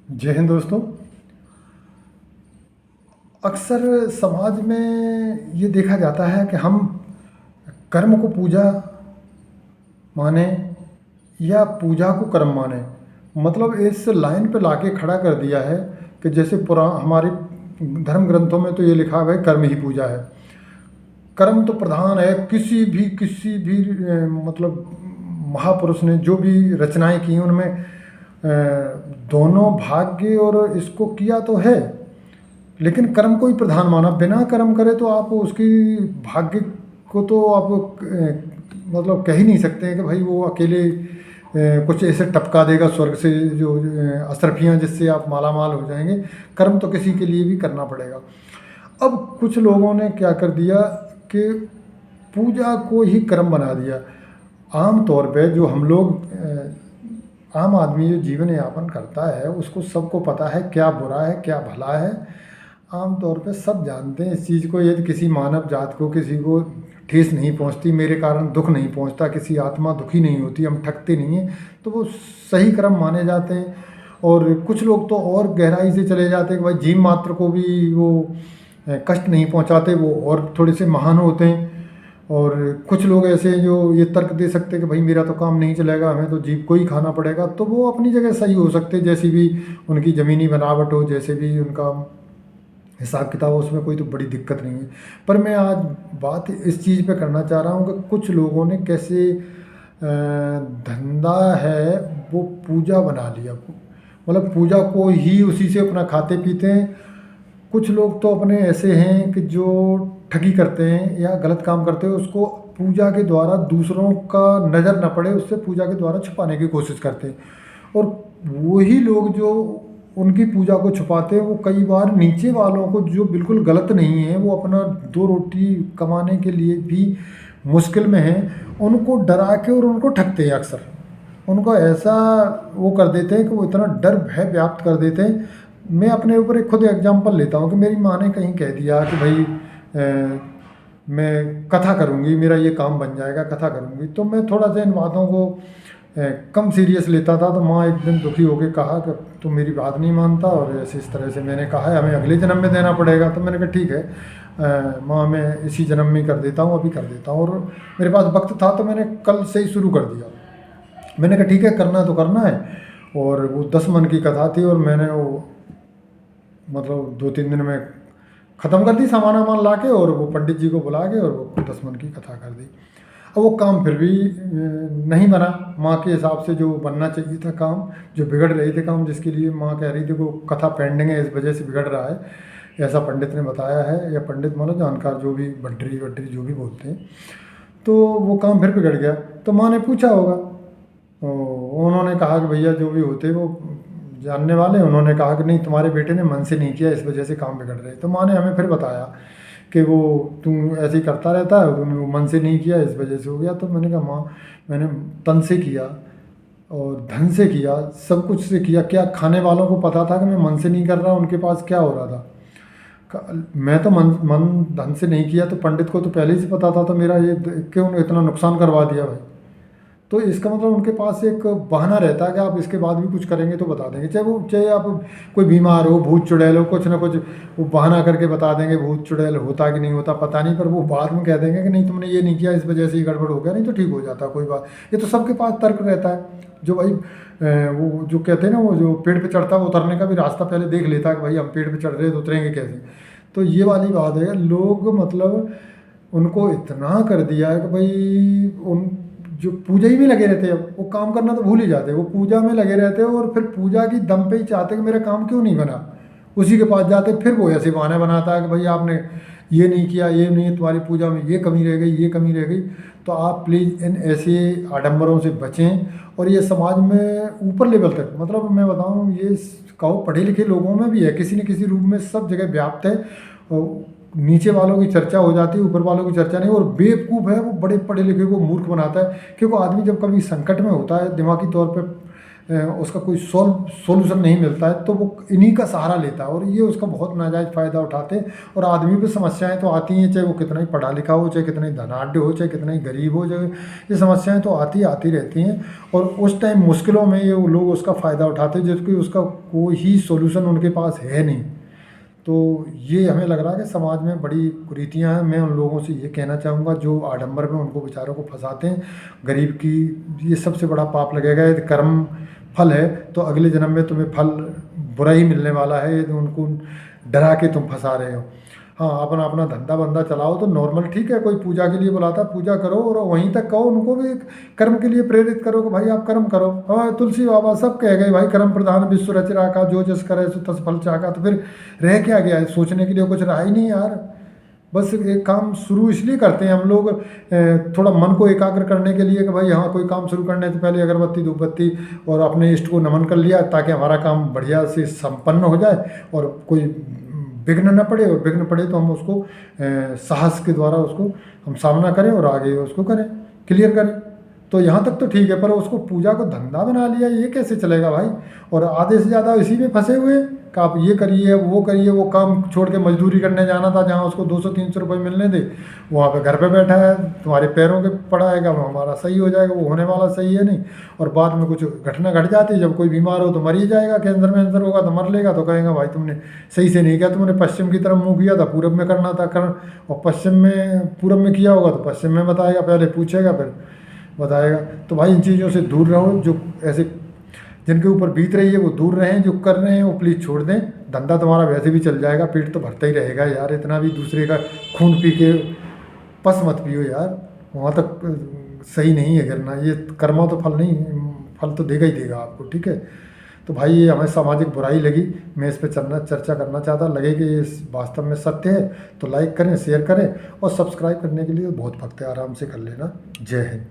जय हिंद दोस्तों। अक्सर समाज में ये देखा जाता है कि हम कर्म को पूजा माने या पूजा को कर्म माने। मतलब इस लाइन पे लाके खड़ा कर दिया है कि जैसे हमारे धर्म ग्रंथों में तो ये लिखा है भाई कर्म ही पूजा है। कर्म तो प्रधान है। किसी भी मतलब महापुरुष ने जो भी रचनाएं की उनमें दोनों भाग्य और इसको किया तो है, लेकिन कर्म को ही प्रधान माना। बिना कर्म करे तो आप उसकी भाग्य को तो आप मतलब कह ही नहीं सकते हैं कि भाई वो अकेले कुछ ऐसे टपका देगा स्वर्ग से जो अशरफियाँ जिससे आप माला माल हो जाएंगे। कर्म तो किसी के लिए भी करना पड़ेगा। अब कुछ लोगों ने क्या कर दिया कि पूजा को ही कर्म बना दिया। आम तौर पे जो हम लोग आम आदमी जो जीवन यापन करता है उसको सबको पता है क्या बुरा है क्या भला है। आम तौर पे सब जानते हैं इस चीज़ को। यदि किसी मानव जात को किसी को ठेस नहीं पहुंचती, मेरे कारण दुख नहीं पहुंचता, किसी आत्मा दुखी नहीं होती, हम ठगते नहीं हैं, तो वो सही कर्म माने जाते हैं। और कुछ लोग तो और गहराई से चले जाते हैं कि भाई जीव मात्र को भी वो कष्ट नहीं पहुंचाते, वो और थोड़े से महान होते हैं। और कुछ लोग ऐसे हैं जो ये तर्क दे सकते हैं कि भाई मेरा तो काम नहीं चलेगा, हमें तो जीव को ही खाना पड़ेगा। तो वो अपनी जगह सही हो सकते हैं, जैसी भी उनकी ज़मीनी बनावट हो, जैसे भी उनका हिसाब किताब हो, उसमें कोई तो बड़ी दिक्कत नहीं है। पर मैं आज बात इस चीज़ पे करना चाह रहा हूँ कि कुछ लोगों ने कैसे धंधा है वो पूजा बना लिया। मतलब पूजा को ही उसी से अपना खाते पीते हैं। कुछ लोग तो अपने ऐसे हैं कि जो ठगी करते हैं या गलत काम करते हैं, उसको पूजा के द्वारा दूसरों का नज़र न पड़े उससे पूजा के द्वारा छुपाने की कोशिश करते हैं। और वही लोग जो उनकी पूजा को छुपाते हैं वो कई बार नीचे वालों को जो बिल्कुल गलत नहीं है, वो अपना दो रोटी कमाने के लिए भी मुश्किल में हैं, उनको डरा के और उनको ठगते हैं। अक्सर उनको ऐसा वो कर देते हैं कि वो इतना डर भय व्याप्त कर देते हैं। मैं अपने ऊपर एक खुद एग्जांपल लेता हूँ कि मेरी माँ ने कहीं कह दिया कि भाई मैं कथा करूँगी, मेरा ये काम बन जाएगा, कथा करूँगी। तो मैं थोड़ा सा इन बातों को कम सीरियस लेता था। तो माँ एक दिन दुखी होकर कहा कि तू मेरी बात नहीं मानता और ऐसे इस तरह से मैंने कहा है, हमें अगले जन्म में देना पड़ेगा। तो मैंने कहा ठीक है माँ, मैं इसी जन्म में कर देता हूँ, अभी कर देता हूँ। और मेरे पास वक्त था तो मैंने कल से ही शुरू कर दिया। मैंने कहा ठीक है, करना तो करना है। और वो 10 मन की कथा थी और मैंने वो मतलब 2-3 दिन में ख़त्म कर दी, सामान वामान ला के, और वो पंडित जी को बुला के और वो 10 मन की कथा कर दी। अब वो काम फिर भी नहीं बना माँ के हिसाब से जो बनना चाहिए था काम, जो बिगड़ रहे थे काम, जिसके लिए माँ कह रही थी वो कथा पेंडिंग है, इस वजह से बिगड़ रहा है, ऐसा पंडित ने बताया है। या पंडित मानो जानकार जो भी भट्टरी वट्टरी जो भी बोलते हैं। तो वो काम फिर बिगड़ गया। तो माँ ने पूछा होगा, तो उन्होंने कहा कि भैया जो भी होते वो जानने वाले, उन्होंने कहा कि नहीं तुम्हारे बेटे ने मन से नहीं किया, इस वजह से काम बिगड़ रहे। तो माँ ने हमें फिर बताया कि वो तुम ऐसे ही करता रहता है, तुमने वो मन से नहीं किया इस वजह से हो गया। तो मैंने कहा माँ, मैंने तन से किया और धन से किया, सब कुछ से किया। क्या खाने वालों को पता था कि मैं मन से नहीं कर रहा, उनके पास क्या हो रहा था? मैं तो मन मन धन से नहीं किया, तो पंडित को तो पहले ही से पता था, तो मेरा ये क्यों इतना नुकसान करवा दिया भाई? तो इसका मतलब उनके पास एक बहाना रहता है कि आप इसके बाद भी कुछ करेंगे तो बता देंगे, चाहे आप कोई बीमार हो, भूत चुड़ैल हो, कुछ ना कुछ वो बहाना करके बता देंगे। भूत चुड़ैल होता कि नहीं होता पता नहीं, पर वो बाद में कह देंगे कि नहीं तुमने ये नहीं किया, इस वजह से ही गड़बड़ हो गया, नहीं तो ठीक हो जाता कोई बात। ये तो सबके पास तर्क रहता है। जो भाई वो जो कहते हैं ना, वो जो पेड़ पे चढ़ता है वो उतरने का भी रास्ता पहले देख लेता है कि भाई हम पेड़ पे चढ़ रहे हैं तो उतरेंगे कैसे। तो ये वाली बात है। लोग मतलब उनको इतना कर दिया है कि भाई उन जो पूजा ही में लगे रहते हैं, वो काम करना तो भूल ही जाते हैं, वो पूजा में लगे रहते हैं। और फिर पूजा की दम पे ही चाहते हैं कि मेरा काम क्यों नहीं बना, उसी के पास जाते। फिर वो ऐसे बहाने बनाता है कि भाई आपने ये नहीं किया, ये नहीं, तुम्हारी पूजा में ये कमी रह गई, ये कमी रह गई। तो आप प्लीज़ इन ऐसे आडंबरों से बचें। और ये समाज में ऊपर लेवल तक, मतलब मैं बताऊँ, ये कहो पढ़े लिखे लोगों में भी है, किसी न किसी रूप में सब जगह व्याप्त है। और नीचे वालों की चर्चा हो जाती है, ऊपर वालों की चर्चा नहीं। और बेवकूफ़ है वो बड़े पढ़े लिखे को मूर्ख बनाता है, क्योंकि आदमी जब कभी संकट में होता है, दिमागी तौर पे उसका कोई सोल्यूशन नहीं मिलता है, तो वो इन्हीं का सहारा लेता है और ये उसका बहुत नाजायज़ फ़ायदा उठाते हैं। और आदमी पे समस्याएं तो आती हैं, चाहे वो कितना ही पढ़ा लिखा हो, चाहे कितना ही धनाढ़ हो, चाहे कितना ही गरीब हो, चाहे ये समस्याएं तो आती रहती हैं। और उस टाइम मुश्किलों में ये लोग उसका फ़ायदा उठाते हैं, जबकि उसका कोई ही सोल्यूशन उनके पास है नहीं। तो ये हमें लग रहा है कि समाज में बड़ी कुरीतियाँ हैं। मैं उन लोगों से ये कहना चाहूँगा जो आडंबर में उनको बेचारों को फंसाते हैं, गरीब की, ये सबसे बड़ा पाप लगेगा। यदि कर्म फल है तो अगले जन्म में तुम्हें फल बुरा ही मिलने वाला है, यदि उनको डरा के तुम फंसा रहे हो। हाँ, अपना अपना धंधा बंदा चलाओ तो नॉर्मल ठीक है, कोई पूजा के लिए बुलाता पूजा करो, और वहीं तक कहो उनको भी कर्म के लिए प्रेरित करो कि भाई आप कर्म करो। हाँ, तुलसी बाबा सब कह गए भाई कर्म प्रधान विश्व रच राखा, जो जस करे सो तस फल चाखा। तो फिर रह क्या गया है, सोचने के लिए कुछ रहा ही नहीं यार। बस एक काम शुरू इसलिए करते हैं हम लोग, थोड़ा मन को एकाग्र करने के लिए कि भाई हाँ, कोई काम शुरू करने से पहले अगरबत्ती धूपबत्ती और अपने इष्ट को नमन कर लिया, ताकि हमारा काम बढ़िया से संपन्न हो जाए और कोई विघ्न न पड़े। और विघ्न पड़े तो हम उसको साहस के द्वारा उसको हम सामना करें और आगे उसको करें, क्लियर करें। तो यहाँ तक तो ठीक है, पर उसको पूजा को धंधा बना लिया, ये कैसे चलेगा भाई। और आधे से ज़्यादा इसी में फंसे हुए कि आप ये करिए वो करिए। वो काम छोड़ के मजदूरी करने जाना था, जहाँ उसको 200-300 रुपये मिलने थे, वहाँ पे घर पे बैठा है, तुम्हारे पैरों के पड़ा है, वो हमारा सही हो जाएगा, वो होने वाला सही है नहीं। और बाद में कुछ घटना घट जाती है, जब कोई बीमार हो तो मर ही जाएगा, कैंसर में आंसर होगा तो मर लेगा, तो कहेगा भाई तुमने सही से नहीं किया, तुमने पश्चिम की तरफ मुँह किया था, पूरब में करना था और पश्चिम में पूरब में किया होगा तो पश्चिम में बताएगा, पहले पूछेगा फिर बताएगा। तो भाई इन चीज़ों से दूर रहो, जो ऐसे जिनके ऊपर बीत रही है वो दूर रहें, जो कर रहे हैं वो प्लीज़ छोड़ दें। धंधा तुम्हारा वैसे भी चल जाएगा, पेट तो भरता ही रहेगा यार। इतना भी दूसरे का खून पी के पस मत पियो यार, वहाँ तक सही नहीं है करना। ये कर्मा तो फल नहीं, फल तो देगा ही देगा आपको, ठीक है। तो भाई ये हमें सामाजिक बुराई लगी, मैं इस पर चर्चा करना चाहता, लगे कि ये वास्तव में सत्य है तो लाइक करें, शेयर करें और सब्सक्राइब करने के लिए बहुत वक्त है, आराम से कर लेना। जय हिंद।